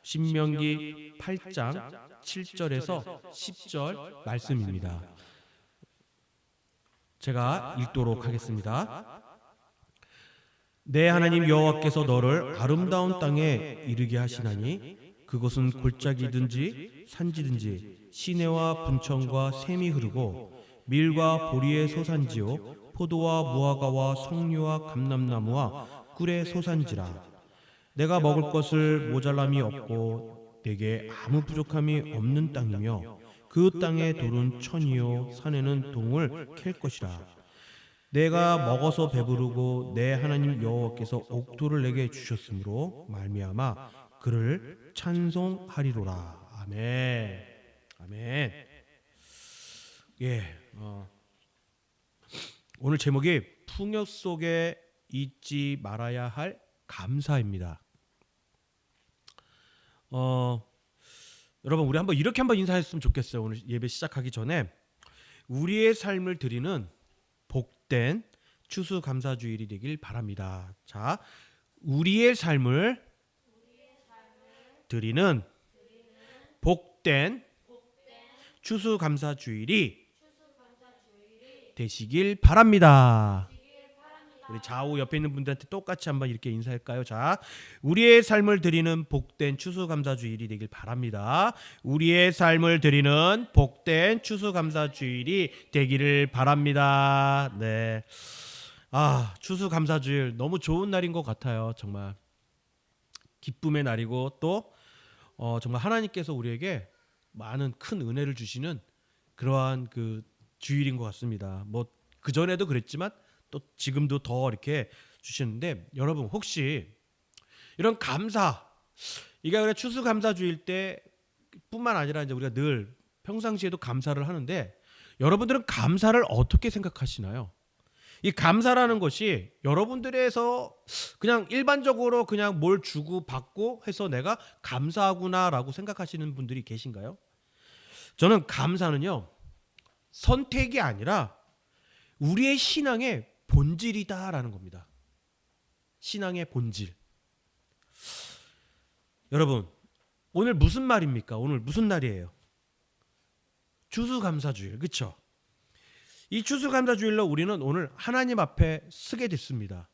신명기 8장 7절에서 10절 말씀입니다. 제가 읽도록 하겠습니다. 내 하나님 여호와께서 너를 아름다운 땅에 이르게 하시나니 그곳은 골짜기든지 산지든지 시내와 분천과 샘이 흐르고 밀과 보리의 소산지요 포도와 무화과와 석류와 감람나무와 꿀의 소산지라. 내가 먹을 것을 모자람이 없고 내게 아무 부족함이 없는 땅이며 그 땅의 돌은 천이요 산에는 동을 캘 것이라. 내가 먹어서 배부르고 내 하나님 여호와께서 옥토를 내게 주셨으므로 말미암아 그를 찬송하리로라. 아멘. 아멘. 예. 오늘 제목이 풍요 속에 잊지 말아야 할 감사입니다. 여러분 우리 이렇게 한번 인사했으면 좋겠어요. 오늘 예배 시작하기 전에 우리의 삶을 드리는 복된 추수감사주일이 되길 바랍니다. 자, 우리의 삶을 드리는 복된 추수감사주일이 되시길 바랍니다. 우리 좌우 옆에 있는 분들한테 똑같이 한번 이렇게 인사할까요? 자, 우리의 삶을 드리는 복된 추수감사주일이 되길 바랍니다. 우리의 삶을 드리는 복된 추수감사주일이 되기를 바랍니다. 네. 추수감사주일 너무 좋은 날인 것 같아요. 정말 기쁨의 날이고 또 정말 하나님께서 우리에게 많은 큰 은혜를 주시는 그러한 그 주일인 것 같습니다. 뭐 그 전에도 그랬지만 또 지금도 더 이렇게 주시는데 여러분 혹시 이런 감사 이게 그래 추수감사주일 때뿐만 아니라 이제 우리가 늘 평상시에도 감사를 하는데 여러분들은 감사를 어떻게 생각하시나요? 이 감사라는 것이 여러분들에서 그냥 일반적으로 그냥 뭘 주고 받고 해서 내가 감사하구나라고 생각하시는 분들이 계신가요? 저는 감사는요 선택이 아니라 우리의 신앙의 본질이다라는 겁니다. 신앙의 본질. 여러분 오늘 무슨 말입니까? 오늘 무슨 날이에요? 추수감사주일, 그렇죠? 이 추수감사주일로 우리는 오늘 하나님 앞에 서게 됐습니다.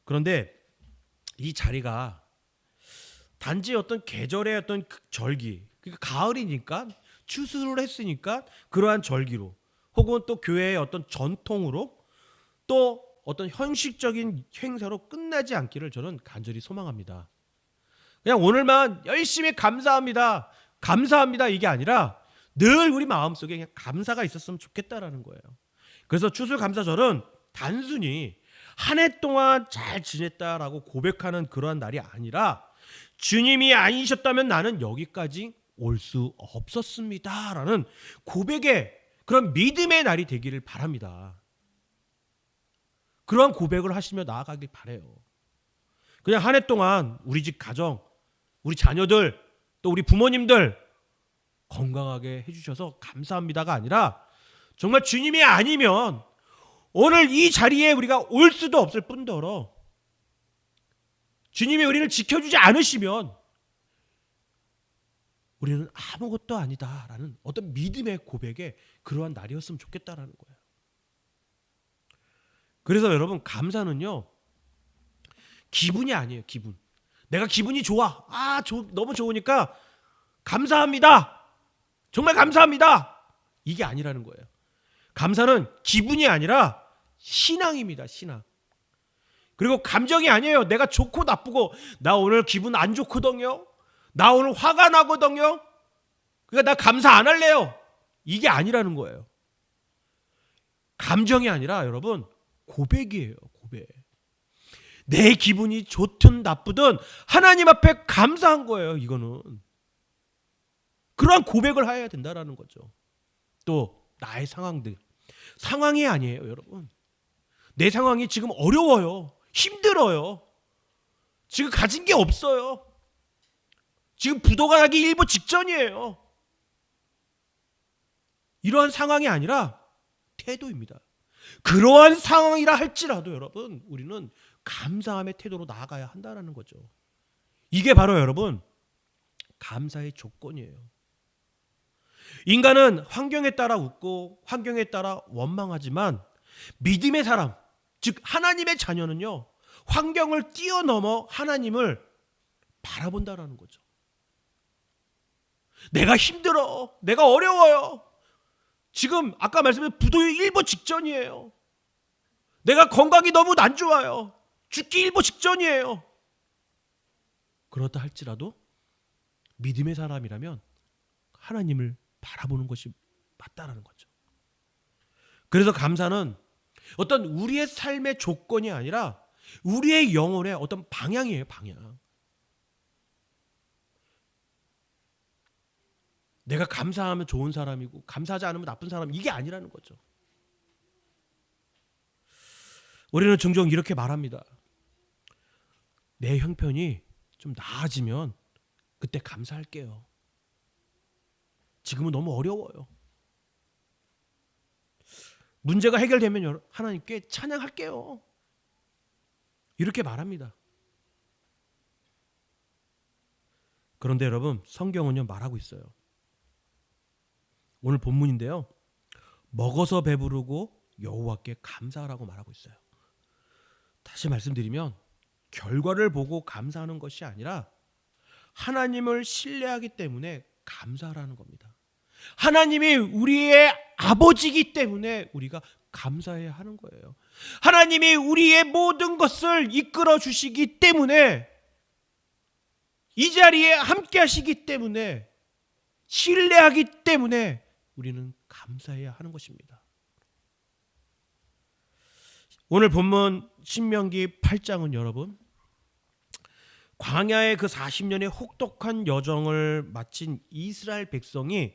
그런데 이 자리가 단지 어떤 계절의 어떤 절기, 그러니까 가을이니까 추수를 했으니까 그러한 절기로 혹은 또 교회의 어떤 전통으로 또 어떤 현실적인 행사로 끝나지 않기를 저는 간절히 소망합니다. 그냥 오늘만 열심히 감사합니다. 감사합니다. 이게 아니라 늘 우리 마음속에 그냥 감사가 있었으면 좋겠다라는 거예요. 그래서 추수감사절은 단순히 한 해 동안 잘 지냈다라고 고백하는 그러한 날이 아니라 주님이 아니셨다면 나는 여기까지 올 수 없었습니다라는 고백의 그런 믿음의 날이 되기를 바랍니다. 그러한 고백을 하시며 나아가길 바라요. 그냥 한 해 동안 우리 집 가정, 우리 자녀들, 또 우리 부모님들 건강하게 해주셔서 감사합니다가 아니라 정말 주님이 아니면 오늘 이 자리에 우리가 올 수도 없을 뿐더러 주님이 우리를 지켜주지 않으시면 우리는 아무것도 아니다라는 어떤 믿음의 고백에 그러한 날이었으면 좋겠다라는 거예요. 그래서 여러분 감사는요 기분이 아니에요. 기분. 내가 기분이 좋아. 너무 좋으니까 감사합니다. 정말 감사합니다. 이게 아니라는 거예요. 감사는 기분이 아니라 신앙입니다. 신앙. 그리고 감정이 아니에요. 내가 좋고 나쁘고 나 오늘 기분 안 좋거든요. 나 오늘 화가 나거든요. 그러니까 나 감사 안 할래요. 이게 아니라는 거예요. 감정이 아니라 여러분 고백이에요. 고백. 내 기분이 좋든 나쁘든 하나님 앞에 감사한 거예요. 이거는. 그러한 고백을 해야 된다라는 거죠. 또 나의 상황들. 상황이 아니에요. 여러분. 내 상황이 지금 어려워요. 힘들어요. 지금 가진 게 없어요. 지금 부도가 나기 일보 직전이에요. 이러한 상황이 아니라 태도입니다. 그러한 상황이라 할지라도 여러분 우리는 감사함의 태도로 나아가야 한다는 거죠. 이게 바로 여러분 감사의 조건이에요. 인간은 환경에 따라 웃고 환경에 따라 원망하지만 믿음의 사람, 즉 하나님의 자녀는요, 환경을 뛰어넘어 하나님을 바라본다라는 거죠. 내가 힘들어, 내가 어려워요. 지금 아까 말씀드린 부도의 일보 직전이에요. 내가 건강이 너무 안 좋아요. 죽기 일보 직전이에요. 그렇다 할지라도 믿음의 사람이라면 하나님을 바라보는 것이 맞다라는 거죠. 그래서 감사는 어떤 우리의 삶의 조건이 아니라 우리의 영혼의 어떤 방향이에요, 방향. 내가 감사하면 좋은 사람이고 감사하지 않으면 나쁜 사람, 이게 아니라는 거죠. 우리는 종종 이렇게 말합니다. 내 형편이 좀 나아지면 그때 감사할게요. 지금은 너무 어려워요. 문제가 해결되면 하나님께 찬양할게요. 이렇게 말합니다. 그런데 여러분, 성경은요 말하고 있어요. 오늘 본문인데요, 먹어서 배부르고 여호와께 감사하라고 말하고 있어요. 다시 말씀드리면 결과를 보고 감사하는 것이 아니라 하나님을 신뢰하기 때문에 감사하라는 겁니다. 하나님이 우리의 아버지이기 때문에 우리가 감사해야 하는 거예요. 하나님이 우리의 모든 것을 이끌어 주시기 때문에, 이 자리에 함께 하시기 때문에, 신뢰하기 때문에 우리는 감사해야 하는 것입니다. 오늘 본문 신명기 8장은 여러분, 광야의 그 40년의 혹독한 여정을 마친 이스라엘 백성이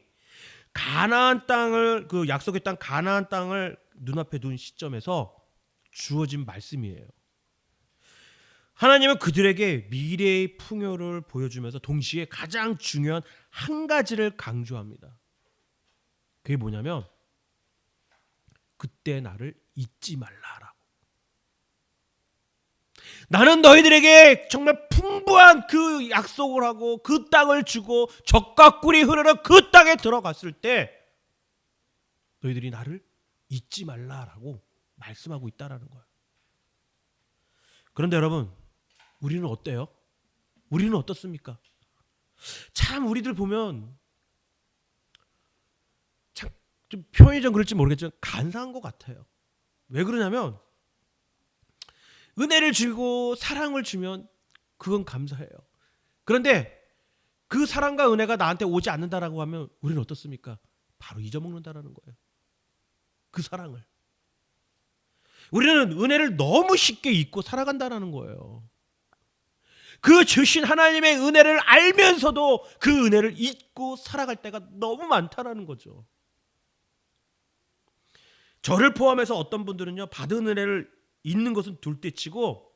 가나안 땅을, 그 약속의 땅 가나안 땅을 눈앞에 둔 시점에서 주어진 말씀이에요. 하나님은 그들에게 미래의 풍요를 보여주면서 동시에 가장 중요한 한 가지를 강조합니다. 그게 뭐냐면 그때 나를 잊지 말라라고. 나는 너희들에게 정말 풍부한 그 약속을 하고 그 땅을 주고 젖과 꿀이 흐르는 그 땅에 들어갔을 때 너희들이 나를 잊지 말라라고 말씀하고 있다라는 거예요. 그런데 여러분, 우리는 어때요? 우리는 어떻습니까? 참 우리들 보면 참 좀 표현이 좀 그럴지 모르겠지만 간사한 것 같아요. 왜 그러냐면 은혜를 주고 사랑을 주면 그건 감사해요. 그런데 그 사랑과 은혜가 나한테 오지 않는다라고 하면 우리는 어떻습니까? 바로 잊어먹는다라는 거예요. 그 사랑을. 우리는 은혜를 너무 쉽게 잊고 살아간다라는 거예요. 그 주신 하나님의 은혜를 알면서도 그 은혜를 잊고 살아갈 때가 너무 많다라는 거죠. 저를 포함해서 어떤 분들은요, 받은 은혜를 잊는 것은 둘째치고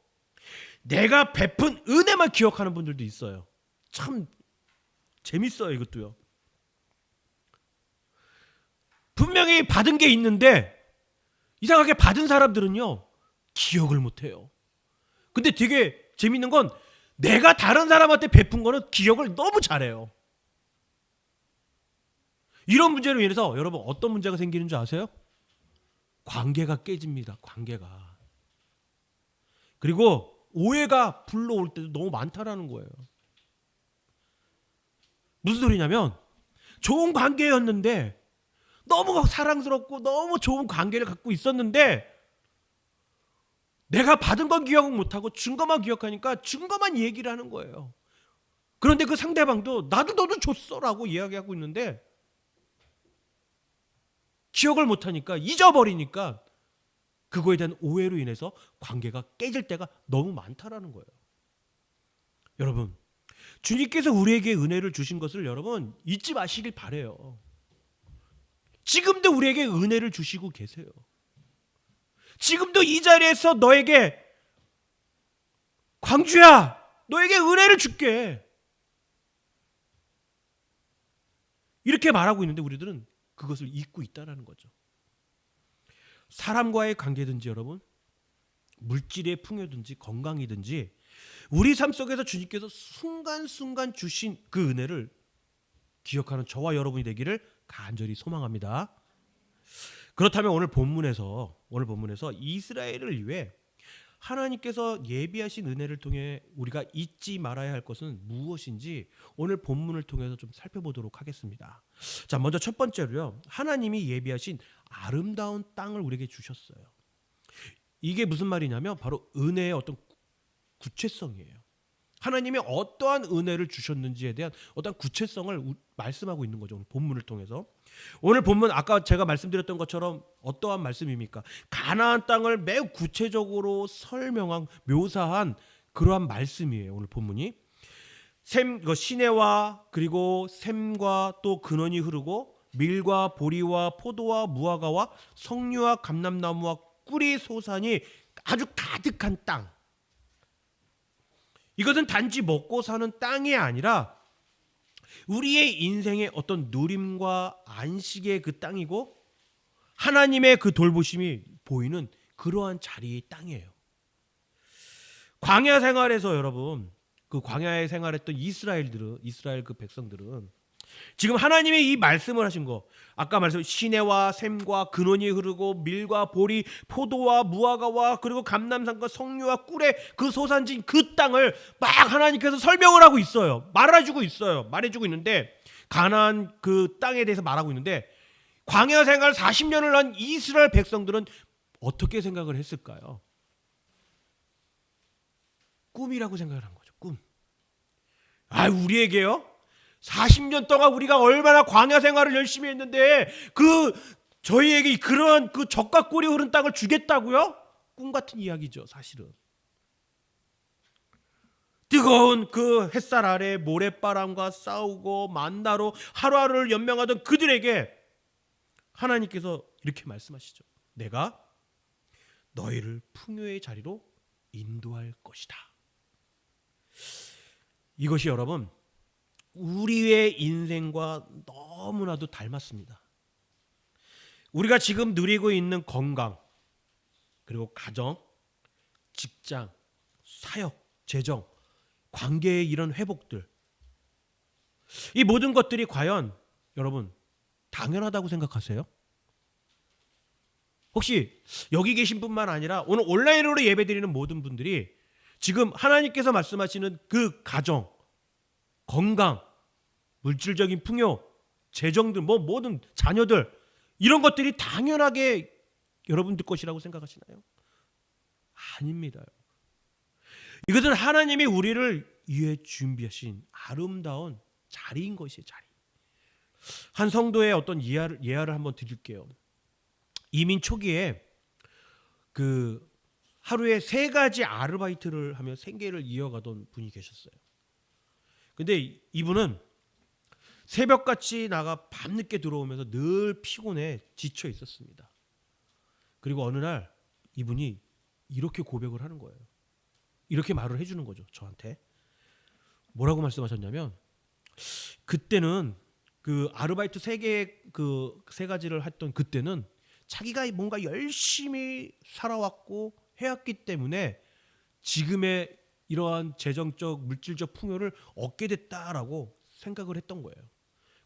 내가 베푼 은혜만 기억하는 분들도 있어요. 참 재밌어요, 이것도요. 분명히 받은 게 있는데 이상하게 받은 사람들은요 기억을 못해요. 근데 되게 재밌는 건 내가 다른 사람한테 베푼 거는 기억을 너무 잘해요. 이런 문제로 인해서 여러분 어떤 문제가 생기는 줄 아세요? 관계가 깨집니다. 관계가. 그리고 오해가 불러올 때도 너무 많다라는 거예요. 무슨 소리냐면 좋은 관계였는데 너무 사랑스럽고 너무 좋은 관계를 갖고 있었는데 내가 받은 건 기억은 못하고 준 것만 기억하니까 준 것만 얘기를 하는 거예요. 그런데 그 상대방도 나도 너도 줬어 라고 이야기하고 있는데 기억을 못하니까, 잊어버리니까 그거에 대한 오해로 인해서 관계가 깨질 때가 너무 많다라는 거예요. 여러분, 주님께서 우리에게 은혜를 주신 것을 여러분 잊지 마시길 바라요. 지금도 우리에게 은혜를 주시고 계세요. 지금도 이 자리에서 너에게 광주야, 너에게 은혜를 줄게, 이렇게 말하고 있는데 우리들은 그것을 잊고 있다는 거죠. 사람과의 관계든지 여러분, 물질의 풍요든지 건강이든지 우리 삶 속에서 주님께서 순간순간 주신 그 은혜를 기억하는 저와 여러분이 되기를 간절히 소망합니다. 그렇다면 오늘 본문에서 이스라엘을 위해 하나님께서 예비하신 은혜를 통해 우리가 잊지 말아야 할 것은 무엇인지 오늘 본문을 통해서 좀 살펴보도록 하겠습니다. 자, 먼저 첫 번째로요. 하나님이 예비하신 아름다운 땅을 우리에게 주셨어요. 이게 무슨 말이냐면 바로 은혜의 어떤 구체성이에요. 하나님이 어떠한 은혜를 주셨는지에 대한 어떤 구체성을 말씀하고 있는 거죠. 오늘 본문을 통해서. 오늘 본문 아까 제가 말씀드렸던 것처럼 어떠한 말씀입니까? 가나안 땅을 매우 구체적으로 묘사한 그러한 말씀이에요. 오늘 본문이. 시내와 그리고 샘과 또 근원이 흐르고 밀과 보리와 포도와 무화과와 석류와 감람나무와 꿀이 솟아니 아주 가득한 땅. 이것은 단지 먹고 사는 땅이 아니라 우리의 인생의 어떤 누림과 안식의 그 땅이고 하나님의 그 돌보심이 보이는 그러한 자리의 땅이에요. 광야 생활에서 여러분, 그 광야에 생활했던 이스라엘 그 백성들은 지금 하나님의 이 말씀을 하신 거, 아까 말씀 시내와 샘과 근원이 흐르고 밀과 보리, 포도와 무화과와 그리고 감람산과 석류와 꿀의 그 솟아진 그 땅을 막 하나님께서 설명을 하고 있어요. 말해주고 있는데 가나안 그 땅에 대해서 말하고 있는데 광야 생활 40년을 한 이스라엘 백성들은 어떻게 생각을 했을까요? 꿈이라고 생각을 한 거죠. 꿈. 우리에게요? 40년 동안 우리가 얼마나 광야 생활을 열심히 했는데 저희에게 그런 그 젖과 꿀이 흐른 땅을 주겠다고요? 꿈 같은 이야기죠, 사실은. 뜨거운 그 햇살 아래 모래바람과 싸우고 만나로 하루하루를 연명하던 그들에게 하나님께서 이렇게 말씀하시죠. 내가 너희를 풍요의 자리로 인도할 것이다. 이것이 여러분 우리의 인생과 너무나도 닮았습니다. 우리가 지금 누리고 있는 건강, 그리고 가정, 직장, 사역, 재정, 관계의 이런 회복들, 이 모든 것들이 과연 여러분 당연하다고 생각하세요? 혹시 여기 계신 분만 아니라 오늘 온라인으로 예배드리는 모든 분들이 지금 하나님께서 말씀하시는 그 가정, 건강, 물질적인 풍요, 재정들, 모든 자녀들, 이런 것들이 당연하게 여러분들 것이라고 생각하시나요? 아닙니다. 이것은 하나님이 우리를 위해 준비하신 아름다운 자리인 것이에요. 자리. 한 성도의 어떤 예화를 한번 드릴게요. 이민 초기에 그 하루에 3가지 아르바이트를 하며 생계를 이어가던 분이 계셨어요. 근데 이분은 새벽같이 나가 밤늦게 들어오면서 늘 피곤해 지쳐 있었습니다. 그리고 어느 날 이분이 이렇게 고백을 하는 거예요. 이렇게 말을 해주는 거죠, 저한테. 뭐라고 말씀하셨냐면, 그때는 그 아르바이트 3가지를 했던 그때는 자기가 뭔가 열심히 살아왔고 해왔기 때문에 지금의 이러한 재정적 물질적 풍요를 얻게 됐다라고 생각을 했던 거예요.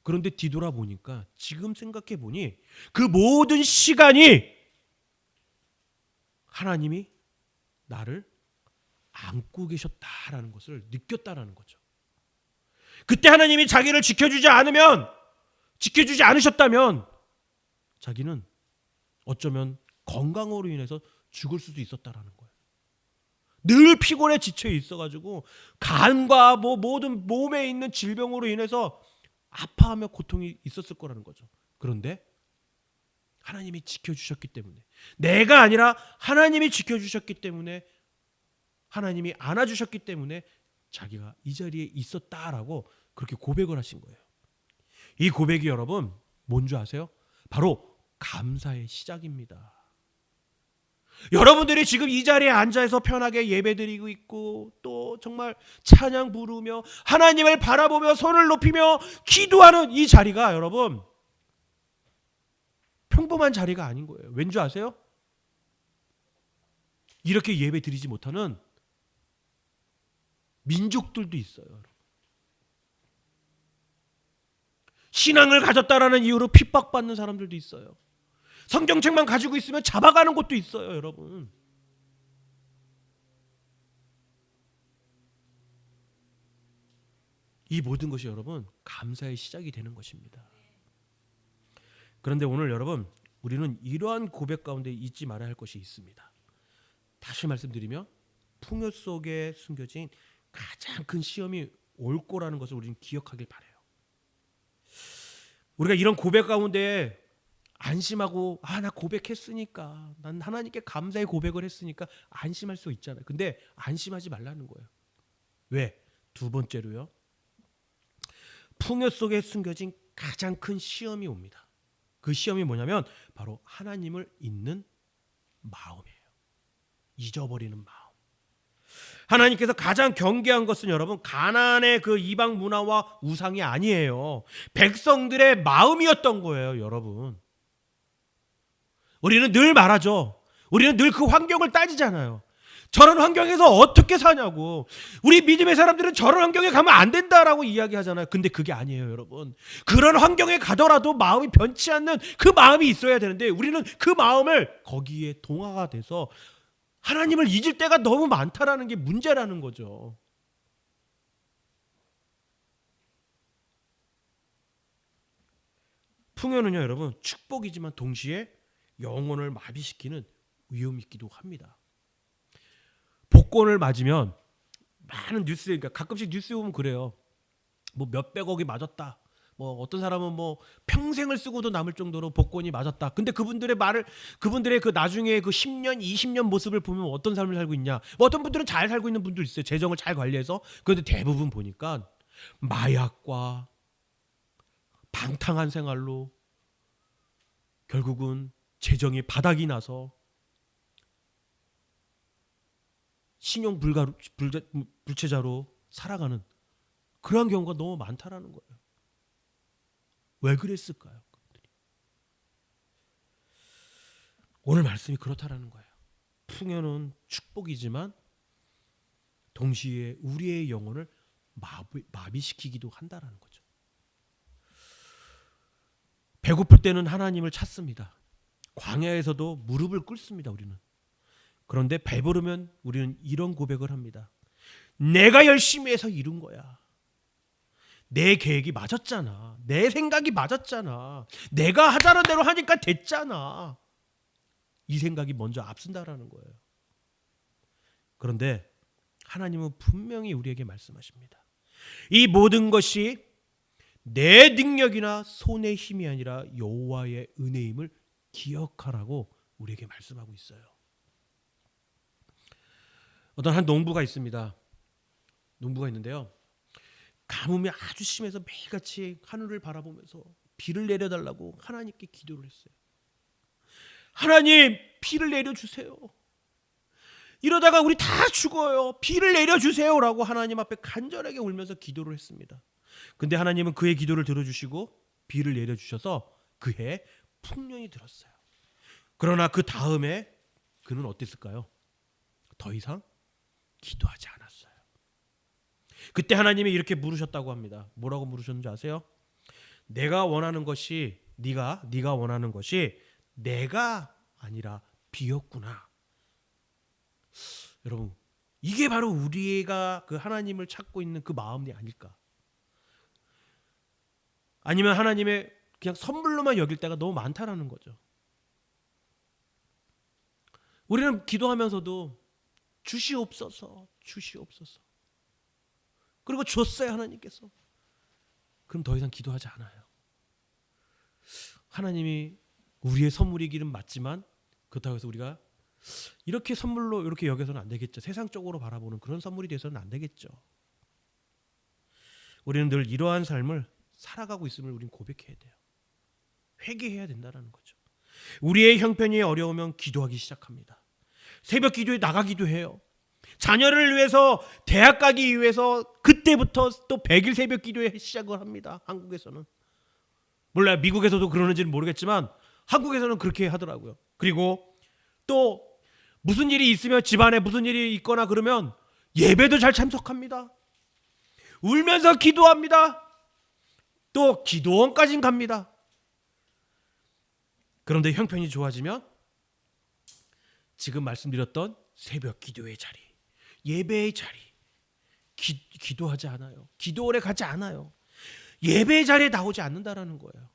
그런데 뒤돌아보니까 지금 생각해 보니 그 모든 시간이 하나님이 나를 안고 계셨다라는 것을 느꼈다라는 거죠. 그때 하나님이 자기를 지켜주지 않으셨다면 자기는 어쩌면 건강으로 인해서 죽을 수도 있었다라는 거예요. 늘 피곤에 지쳐 있어가지고 간과 모든 몸에 있는 질병으로 인해서 아파하며 고통이 있었을 거라는 거죠. 그런데 하나님이 지켜주셨기 때문에, 내가 아니라 하나님이 지켜주셨기 때문에, 하나님이 안아주셨기 때문에 자기가 이 자리에 있었다라고 그렇게 고백을 하신 거예요. 이 고백이 여러분 뭔 줄 아세요? 바로 감사의 시작입니다. 여러분들이 지금 이 자리에 앉아서 편하게 예배드리고 있고 또 정말 찬양 부르며 하나님을 바라보며 손을 높이며 기도하는 이 자리가 여러분 평범한 자리가 아닌 거예요. 왠지 아세요? 이렇게 예배드리지 못하는 민족들도 있어요. 신앙을 가졌다라는 이유로 핍박받는 사람들도 있어요. 성경책만 가지고 있으면 잡아가는 곳도 있어요, 여러분. 이 모든 것이 여러분 감사의 시작이 되는 것입니다. 그런데 오늘 여러분 우리는 이러한 고백 가운데 잊지 말아야 할 것이 있습니다. 다시 말씀드리면 풍요 속에 숨겨진 가장 큰 시험이 올 거라는 것을 우리는 기억하길 바라요. 우리가 이런 고백 가운데 안심하고 나 고백했으니까 난 하나님께 감사의 고백을 했으니까 안심할 수 있잖아요. 근데 안심하지 말라는 거예요. 왜? 두 번째로요. 풍요 속에 숨겨진 가장 큰 시험이 옵니다. 그 시험이 뭐냐면 바로 하나님을 잊는 마음이에요. 잊어버리는 마음. 하나님께서 가장 경계한 것은 여러분 가나안의 그 이방 문화와 우상이 아니에요. 백성들의 마음이었던 거예요, 여러분. 우리는 늘 말하죠. 우리는 늘 그 환경을 따지잖아요. 저런 환경에서 어떻게 사냐고. 우리 믿음의 사람들은 저런 환경에 가면 안 된다라고 이야기하잖아요. 근데 그게 아니에요, 여러분. 그런 환경에 가더라도 마음이 변치 않는 그 마음이 있어야 되는데 우리는 그 마음을 거기에 동화가 돼서 하나님을 잊을 때가 너무 많다라는 게 문제라는 거죠. 풍요는요, 여러분, 축복이지만 동시에 영혼을 마비시키는 위험이 있기도 합니다. 복권을 맞으면 많은 뉴스에, 그러니까 가끔씩 뉴스에 보면 그래요. 뭐 몇백억이 맞았다. 뭐 어떤 사람은 뭐 평생을 쓰고도 남을 정도로 복권이 맞았다. 근데 그분들의 그 나중에 그 10년, 20년 모습을 보면 어떤 삶을 살고 있냐. 뭐 어떤 분들은 잘 살고 있는 분들 있어요. 재정을 잘 관리해서. 그런데 대부분 보니까 마약과 방탕한 생활로 결국은 재정이 바닥이 나서 신용 불체자로 살아가는 그런 경우가 너무 많다라는 거예요. 왜 그랬을까요? 오늘 말씀이 그렇다라는 거예요. 풍요는 축복이지만 동시에 우리의 영혼을 마비시키기도 한다라는 거죠. 배고플 때는 하나님을 찾습니다. 광야에서도 무릎을 꿇습니다, 우리는. 그런데 배부르면 우리는 이런 고백을 합니다. 내가 열심히 해서 이룬 거야. 내 계획이 맞았잖아. 내 생각이 맞았잖아. 내가 하자는 대로 하니까 됐잖아. 이 생각이 먼저 앞선다라는 거예요. 그런데 하나님은 분명히 우리에게 말씀하십니다. 이 모든 것이 내 능력이나 손의 힘이 아니라 여호와의 은혜임을 기억하라고 우리에게 말씀하고 있어요. 어떤 한 농부가 있습니다. 농부가 있는데요. 가뭄이 아주 심해서 매일같이 하늘을 바라보면서 비를 내려달라고 하나님께 기도를 했어요. 하나님, 비를 내려주세요. 이러다가 우리 다 죽어요. 비를 내려주세요라고 하나님 앞에 간절하게 울면서 기도를 했습니다. 근데 하나님은 그의 기도를 들어주시고 비를 내려주셔서 그해 풍년이 들었어요. 그러나 그 다음에 그는 어땠을까요? 더 이상 기도하지 않았어요. 그때 하나님이 이렇게 물으셨다고 합니다. 뭐라고 물으셨는지 아세요? 내가 원하는 것이 네가 원하는 것이 내가 아니라 비였구나. 여러분, 이게 바로 우리가 그 하나님을 찾고 있는 그 마음이 아닐까? 아니면 하나님의 그냥 선물로만 여길 때가 너무 많다라는 거죠. 우리는 기도하면서도 주시옵소서, 주시옵소서. 그리고 줬어요, 하나님께서. 그럼 더 이상 기도하지 않아요. 하나님이 우리의 선물이기는 맞지만 그렇다고 해서 우리가 이렇게 선물로 이렇게 여겨서는 안 되겠죠. 세상적으로 바라보는 그런 선물이 돼서는 안 되겠죠. 우리는 늘 이러한 삶을 살아가고 있음을 우리는 고백해야 돼요. 회개해야 된다는 거죠. 우리의 형편이 어려우면 기도하기 시작합니다. 새벽 기도에 나가기도 해요. 자녀를 위해서 대학 가기 위해서 그때부터 또 100일 새벽 기도에 시작을 합니다. 한국에서는. 몰라요. 미국에서도 그러는지는 모르겠지만 한국에서는 그렇게 하더라고요. 그리고 또 무슨 일이 있으면 집안에 무슨 일이 있거나 그러면 예배도 잘 참석합니다. 울면서 기도합니다. 또 기도원까지 갑니다. 그런데 형편이 좋아지면 지금 말씀드렸던 새벽 기도의 자리, 예배의 자리, 기도하지 않아요. 기도원에 가지 않아요. 예배의 자리에 나오지 않는다라는 거예요.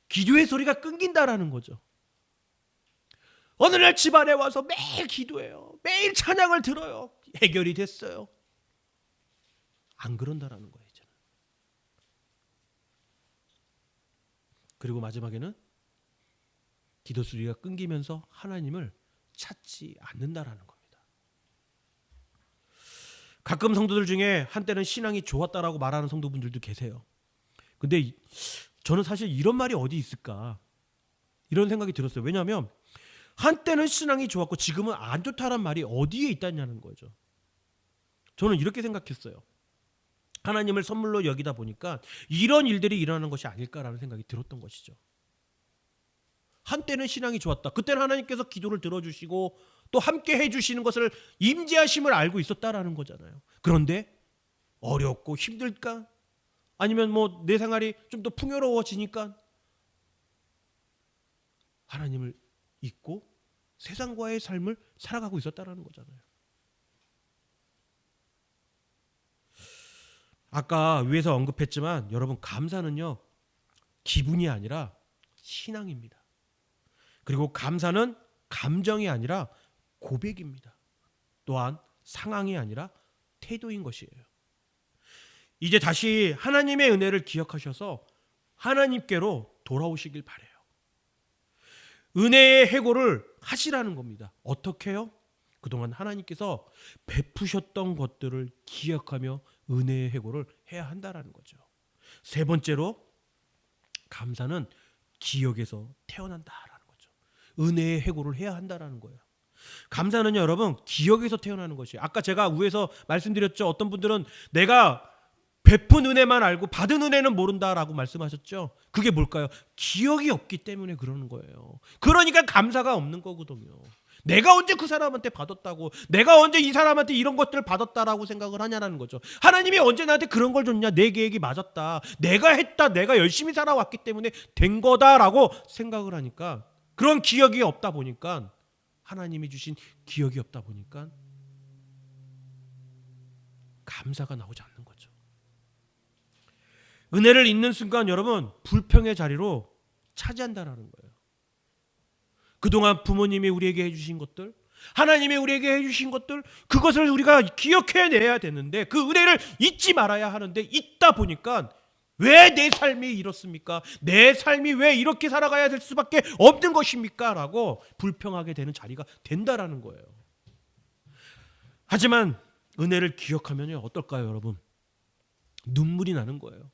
기도의 소리가 끊긴다라는 거죠. 어느 날 집안에 와서 매일 기도해요. 매일 찬양을 들어요. 해결이 됐어요. 안 그런다라는 거예요. 이제는. 그리고 마지막에는 기도 소리가 끊기면서 하나님을 찾지 않는다라는 겁니다. 가끔 성도들 중에 한때는 신앙이 좋았다라고 말하는 성도분들도 계세요. 근데 저는 사실 이런 말이 어디 있을까 이런 생각이 들었어요. 왜냐하면 한때는 신앙이 좋았고 지금은 안 좋다란 말이 어디에 있다냐는 거죠. 저는 이렇게 생각했어요. 하나님을 선물로 여기다 보니까 이런 일들이 일어나는 것이 아닐까라는 생각이 들었던 것이죠. 한때는 신앙이 좋았다. 그때는 하나님께서 기도를 들어주시고 또 함께 해주시는 것을 임재하심을 알고 있었다라는 거잖아요. 그런데 어렵고 힘들까? 아니면 뭐 내 생활이 좀 더 풍요로워지니까 하나님을 잊고 세상과의 삶을 살아가고 있었다라는 거잖아요. 아까 위에서 언급했지만 여러분, 감사는요 기분이 아니라 신앙입니다. 그리고 감사는 감정이 아니라 고백입니다. 또한 상황이 아니라 태도인 것이에요. 이제 다시 하나님의 은혜를 기억하셔서 하나님께로 돌아오시길 바라요. 은혜의 해고를 하시라는 겁니다. 어떻게요? 그동안 하나님께서 베푸셨던 것들을 기억하며 은혜의 해고를 해야 한다라는 거죠. 세 번째로, 감사는 기억에서 태어난다라는 거죠. 은혜의 해고를 해야 한다라는 거예요. 감사는요 여러분, 기억에서 태어나는 것이에요. 아까 제가 위에서 말씀드렸죠. 어떤 분들은 내가 베푼 은혜만 알고 받은 은혜는 모른다라고 말씀하셨죠. 그게 뭘까요? 기억이 없기 때문에 그러는 거예요. 그러니까 감사가 없는 거거든요. 내가 언제 그 사람한테 받았다고, 내가 언제 이 사람한테 이런 것들을 받았다라고 생각을 하냐라는 거죠. 하나님이 언제 나한테 그런 걸 줬냐? 내 계획이 맞았다, 내가 했다, 내가 열심히 살아왔기 때문에 된 거다라고 생각을 하니까, 그런 기억이 없다 보니까, 하나님이 주신 기억이 없다 보니까 감사가 나오지 않는 거죠. 은혜를 잊는 순간 여러분, 불평의 자리로 차지한다라는 거예요. 그동안 부모님이 우리에게 해주신 것들, 하나님이 우리에게 해주신 것들, 그것을 우리가 기억해내야 되는데 그 은혜를 잊지 말아야 하는데, 잊다 보니까 왜 내 삶이 이렇습니까? 내 삶이 왜 이렇게 살아가야 될 수밖에 없는 것입니까? 라고 불평하게 되는 자리가 된다라는 거예요. 하지만 은혜를 기억하면요 어떨까요 여러분? 눈물이 나는 거예요.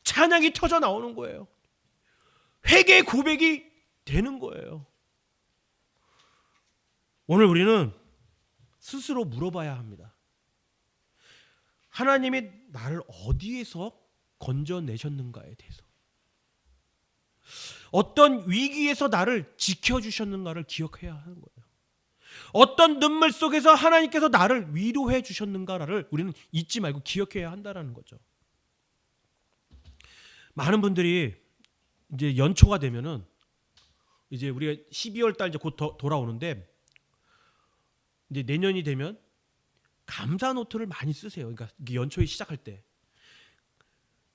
찬양이 터져 나오는 거예요. 회개 고백이 되는 거예요. 오늘 우리는 스스로 물어봐야 합니다. 하나님이 나를 어디에서 건져내셨는가에 대해서, 어떤 위기에서 나를 지켜주셨는가를 기억해야 하는 거예요. 어떤 눈물 속에서 하나님께서 나를 위로해 주셨는가를 우리는 잊지 말고 기억해야 한다는 거죠. 많은 분들이 이제 연초가 되면은, 이제 우리가 12월 달 이제 곧 돌아오는데, 이제 내년이 되면 감사 노트를 많이 쓰세요. 그러니까 연초에 시작할 때.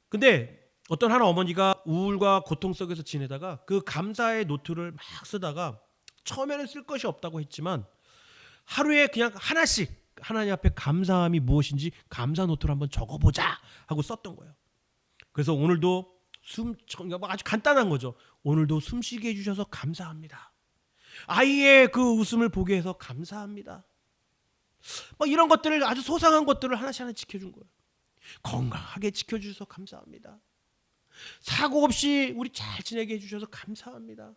근데 어떤 한 어머니가 우울과 고통 속에서 지내다가 그 감사의 노트를 막 쓰다가, 처음에는 쓸 것이 없다고 했지만 하루에 그냥 하나씩 하나님 앞에 감사함이 무엇인지 감사 노트를 한번 적어보자 하고 썼던 거예요. 그래서 오늘도 아주 간단한 거죠. 오늘도 숨쉬게 해주셔서 감사합니다. 아이의 그 웃음을 보게 해서 감사합니다. 막 이런 것들을, 아주 소상한 것들을 하나씩 하나 지켜준 거예요. 건강하게 지켜주셔서 감사합니다. 사고 없이 우리 잘 지내게 해주셔서 감사합니다.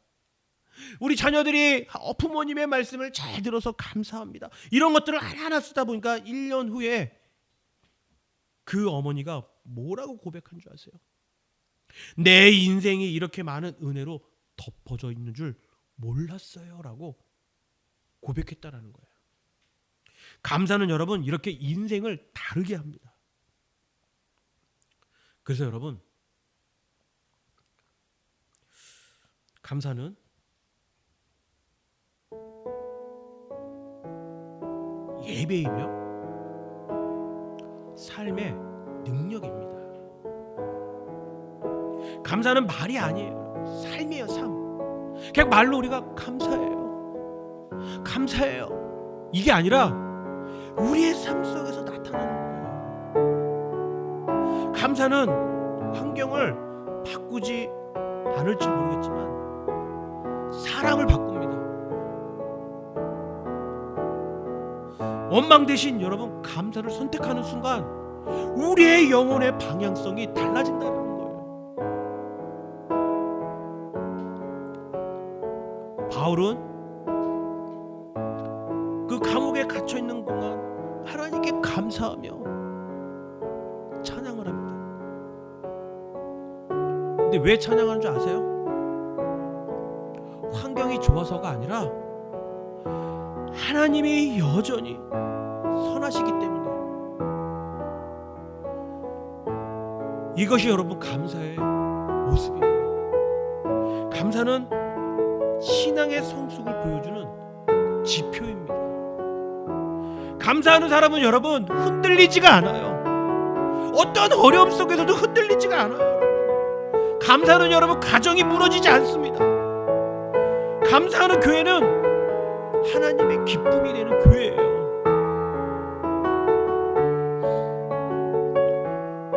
우리 자녀들이 부모님의 말씀을 잘 들어서 감사합니다. 이런 것들을 하나하나 쓰다 보니까 1년 후에 그 어머니가 뭐라고 고백한 줄 아세요? 내 인생이 이렇게 많은 은혜로 덮어져 있는 줄 몰랐어요 라고 고백했다라는 거예요. 감사는 여러분 이렇게 인생을 다르게 합니다. 그래서 여러분, 감사는 예배이며 삶의 능력입니다. 감사는 말이 아니에요. 삶이에요. 삶. 그냥 말로 우리가 감사해요, 감사해요, 이게 아니라 우리의 삶 속에서 나타나는 거예요. 감사는 환경을 바꾸지 않을지 모르겠지만 사랑을 바꿉니다. 원망 대신 여러분 감사를 선택하는 순간 우리의 영혼의 방향성이 달라진다는 거예요. 바울은 그 감옥에 갇혀 있는 동안 하나님께 감사하며 찬양을 합니다. 근데 왜 찬양하는 줄 아세요? 환경이 좋아서가 아니라 하나님이 여전히 선하시기 때문에. 이것이 여러분 감사의 모습이에요. 감사는 신앙의 성숙을 보여주는 지표입니다. 감사하는 사람은 여러분 흔들리지가 않아요. 어떤 어려움 속에서도 흔들리지가 않아요. 감사는 여러분 가정이 무너지지 않습니다. 감사하는 교회는 하나님의 기쁨이 되는 교회예요.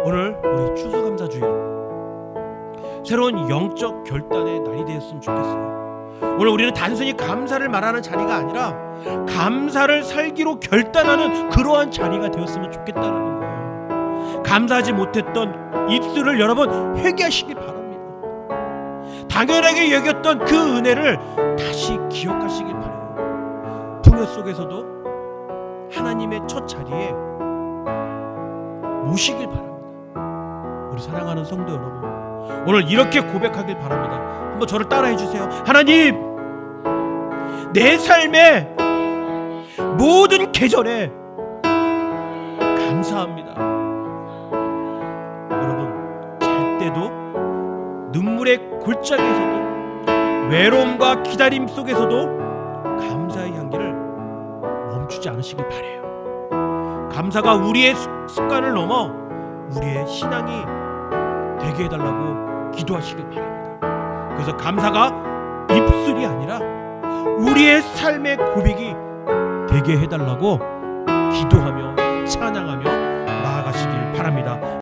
오늘 우리 추수감사주일 새로운 영적 결단의 날이 되었으면 좋겠어요. 오늘 우리는 단순히 감사를 말하는 자리가 아니라 감사를 살기로 결단하는 그러한 자리가 되었으면 좋겠다는 거예요. 감사하지 못했던 입술을 여러분 회개하시길 바랍니다. 당연하게 여겼던 그 은혜를 다시 기억하시길 바랍니다. 풍요 속에서도 하나님의 첫 자리에 모시길 바랍니다. 우리 사랑하는 성도 여러분, 오늘 이렇게 고백하길 바랍니다. 한번 저를 따라해 주세요. 하나님, 내 삶의 모든 계절에 감사합니다. 여러분, 잘 때도 눈물의 골짜기에서도 외로움과 기다림 속에서도 감사의 향기를 멈추지 않으시길 바라요. 감사가 우리의 습관을 넘어 우리의 신앙이 되게 해달라고 기도하시길 바랍니다. 그래서 감사가 입술이 아니라 우리의 삶의 고백이 되게 해달라고 기도하며 찬양하며 나아가시길 바랍니다.